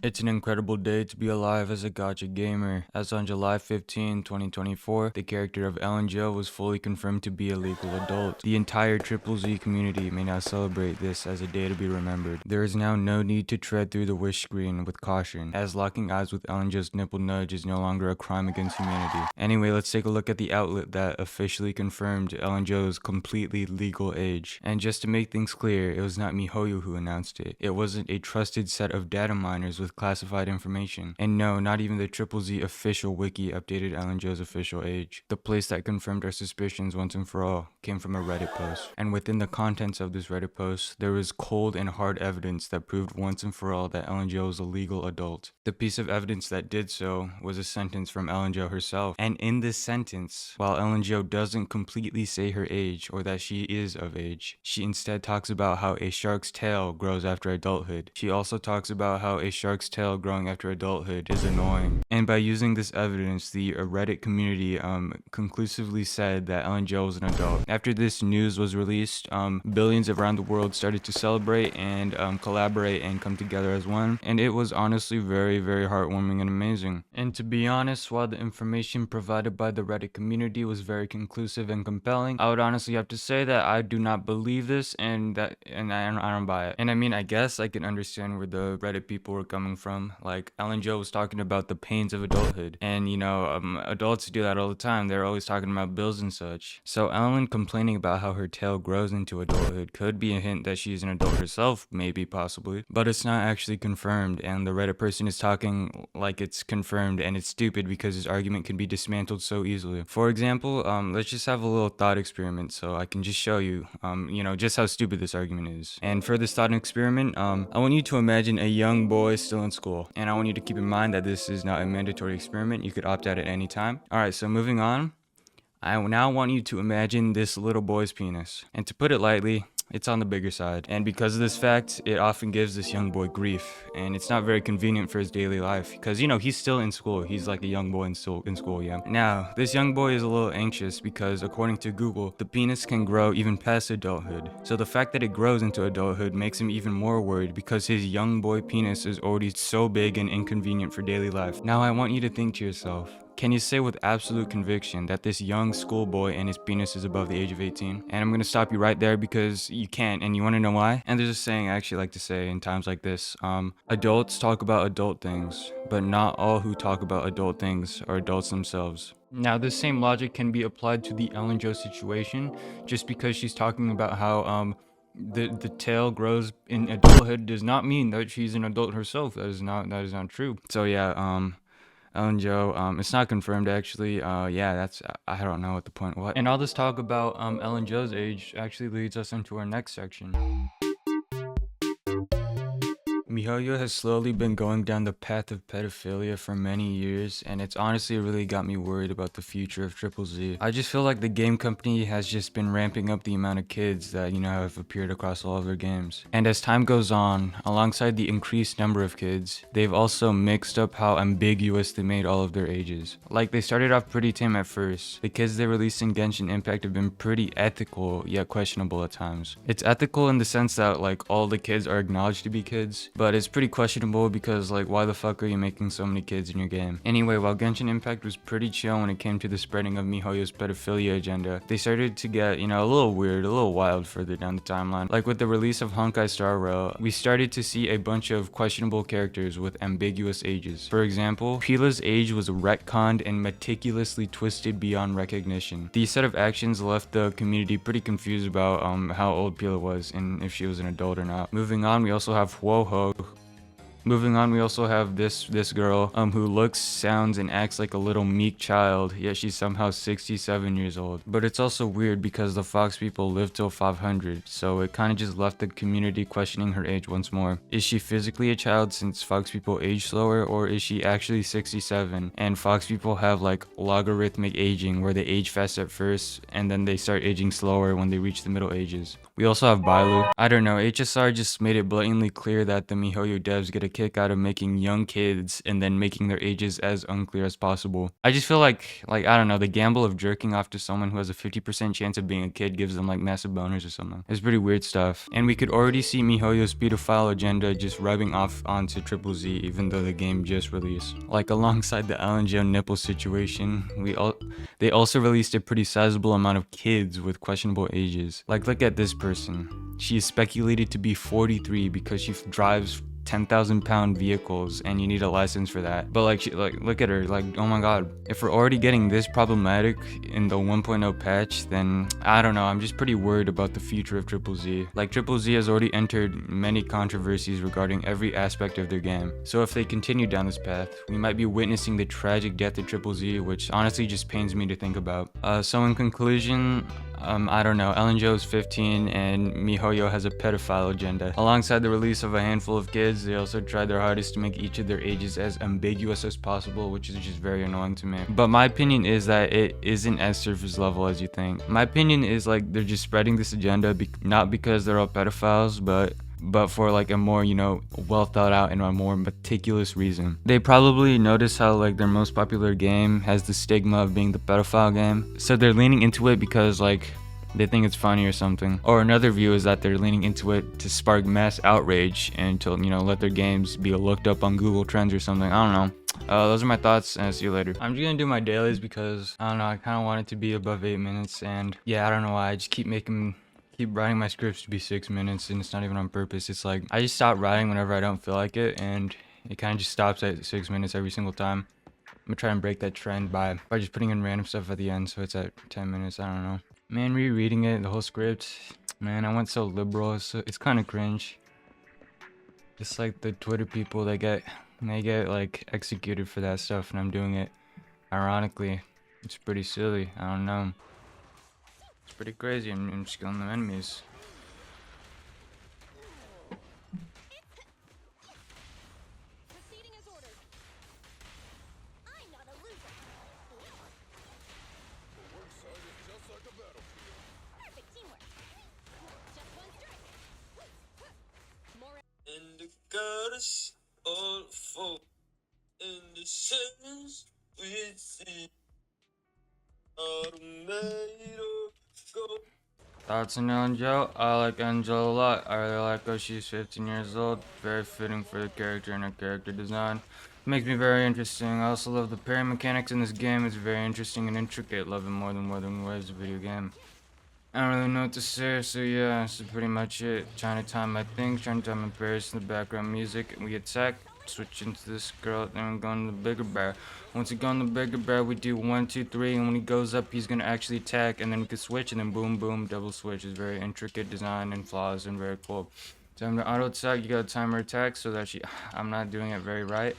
It's an incredible day to be alive as a gacha gamer, as on July 15, 2024, the character of Ellen Jo was fully confirmed to be a legal adult. The entire Triple Z community may now celebrate this as a day to be remembered. There is now no need to tread through the wish screen with caution, as locking eyes with Ellen Jo's nipple nudge is no longer a crime against humanity. Anyway, let's take a look at the outlet that officially confirmed Ellen Jo's completely legal age. And just to make things clear, it was not Mihoyo who announced it. It wasn't a trusted set of data miners with classified information. And no, not even the Triple Z official wiki updated Ellen Jo's official age. The place that confirmed our suspicions once and for all came from a Reddit post. And within the contents of this Reddit post, there was cold and hard evidence that proved once and for all that Ellen Jo was a legal adult. The piece of evidence that did so was a sentence from Ellen Jo herself. And in this sentence, while Ellen Jo doesn't completely say her age or that she is of age, she instead talks about how a shark's tail grows after adulthood. She also talks about how a shark's tail growing after adulthood is annoying. And by using this evidence, the Reddit community conclusively said that Ellen Jo was an adult. After this news was released, billions around the world started to celebrate and collaborate and come together as one. And it was honestly very, very heartwarming and amazing. And to be honest, while the information provided by the Reddit community was very conclusive and compelling, I would honestly have to say that I do not believe this and I don't buy it. And I mean, I guess I can understand where the Reddit people were coming from. Like, Ellen Jo was talking about the pains of adulthood, and adults do that all the time. They're always talking about bills and such. So Ellen complaining about how her tail grows into adulthood could be a hint that she's an adult herself, maybe, possibly, but it's not actually confirmed. And the Reddit person is talking like it's confirmed, and it's stupid because his argument can be dismantled so easily. For example, let's just have a little thought experiment so I can just show you just how stupid this argument is. And for this thought experiment, I want you to imagine a young boy still in school, and I want you to keep in mind that this is not a mandatory experiment. You could opt out at any time. Alright, so moving on, I now want you to imagine this little boy's penis, and to put it lightly, it's on the bigger side. And because of this fact, it often gives this young boy grief, and it's not very convenient for his daily life because he's still in school. He's like a young boy in school, yeah. Now, this young boy is a little anxious because according to Google, the penis can grow even past adulthood. So the fact that it grows into adulthood makes him even more worried because his young boy penis is already so big and inconvenient for daily life. Now I want you to think to yourself, can you say with absolute conviction that this young schoolboy and his penis is above the age of 18? And I'm gonna stop you right there because you can't, and you wanna know why? And there's a saying I actually like to say in times like this, adults talk about adult things, but not all who talk about adult things are adults themselves. Now, this same logic can be applied to the Ellen Jo situation, just because she's talking about how, the tail grows in adulthood does not mean that she's an adult herself. That is not true. So yeah, Ellen Jo, it's not confirmed actually. I don't know what the point was. And all this talk about Ellen Jo's age actually leads us into our next section. Mihoyo has slowly been going down the path of pedophilia for many years, and it's honestly really got me worried about the future of Triple Z. I just feel like the game company has just been ramping up the amount of kids that, have appeared across all of their games. And as time goes on, alongside the increased number of kids, they've also mixed up how ambiguous they made all of their ages. Like, they started off pretty tame at first. The kids they released in Genshin Impact have been pretty ethical, yet questionable at times. It's ethical in the sense that, like, all the kids are acknowledged to be kids, but it's pretty questionable because, like, why the fuck are you making so many kids in your game? Anyway, while Genshin Impact was pretty chill when it came to the spreading of Mihoyo's pedophilia agenda, they started to get, a little weird, a little wild further down the timeline. Like with the release of Honkai Star Rail, we started to see a bunch of questionable characters with ambiguous ages. For example, Pila's age was retconned and meticulously twisted beyond recognition. These set of actions left the community pretty confused about how old Pila was and if she was an adult or not. Moving on, we also have Huoho. This girl who looks, sounds, and acts like a little meek child, yet she's somehow 67 years old. But it's also weird because the Fox people live till 500, so it kind of just left the community questioning her age once more. Is she physically a child since Fox people age slower, or is she actually 67 and Fox people have like logarithmic aging where they age fast at first and then they start aging slower when they reach the middle ages? We also have Bailu. I don't know, HSR just made it blatantly clear that the Mihoyo devs get a kick out of making young kids and then making their ages as unclear as possible. I just feel like I don't know, the gamble of jerking off to someone who has a 50% chance of being a kid gives them like massive boners or something. It's pretty weird stuff. And we could already see Mihoyo's pedophile agenda just rubbing off onto Triple Z even though the game just released. Like alongside the LNGO nipple situation, they also released a pretty sizable amount of kids with questionable ages. Like look at this person. She is speculated to be 43 because she drives 10,000-pound vehicles and you need a license for that. But like look at her, like oh my god. If we're already getting this problematic in the 1.0 patch, then I don't know, I'm just pretty worried about the future of Triple Z. Like Triple Z has already entered many controversies regarding every aspect of their game. So if they continue down this path, we might be witnessing the tragic death of Triple Z, which honestly just pains me to think about. So in conclusion, I don't know, Ellen Joe is 15 and Mihoyo has a pedophile agenda. Alongside the release of a handful of kids, they also tried their hardest to make each of their ages as ambiguous as possible, which is just very annoying to me. But my opinion is that it isn't as surface level as you think. My opinion is like they're just spreading this agenda not because they're all pedophiles, but for like a more, you know, well thought out and a more meticulous reason. They probably notice how like their most popular game has the stigma of being the pedophile game, so they're leaning into it because like they think it's funny or something. Or another view is that they're leaning into it to spark mass outrage and to, you know, let their games be looked up on Google Trends or something. I don't know. Those are my thoughts, and I'll see you later. I'm just gonna do my dailies because I don't know, I kind of want it to be above 8 minutes, and yeah, I don't know why, I just keep writing my scripts to be 6 minutes, and it's not even on purpose. It's like I just stop writing whenever I don't feel like it, and it kind of just stops at 6 minutes every single time. I'm gonna try and break that trend by just putting in random stuff at the end, so it's at 10 minutes. I don't know. Man, rereading it, the whole script, man, I went so liberal. It's kind of cringe. It's like the Twitter people, they get like executed for that stuff, and I'm doing it ironically. It's pretty silly. I don't know. It's pretty crazy. I'm just killing the enemies. Proceeding as ordered. I'm not a loser. The work site is just like a battlefield. Perfect teamwork. Just one strike. More. In the gutters, all full. In the sentence, we see automated go. Thoughts on Angel? I like Angel a lot. I really like her. She's 15 years old. Very fitting for the character and her character design. Makes me very interesting. I also love the parry mechanics in this game. It's very interesting and intricate. Love it more than Ways, a video game. I don't really know what to say, so yeah, that's pretty much it. Trying to time my things, trying to time my prayers in the background music, and we attack. Switch into this girl, then we go on the bigger bear. Once we go on the bigger bear, we do 1, 2, 3, and when he goes up, he's gonna actually attack, and then we can switch, and then boom, boom, double switch. It's very intricate design and flaws and very cool. Time to auto attack, you gotta time her attack so that I'm not doing it very right.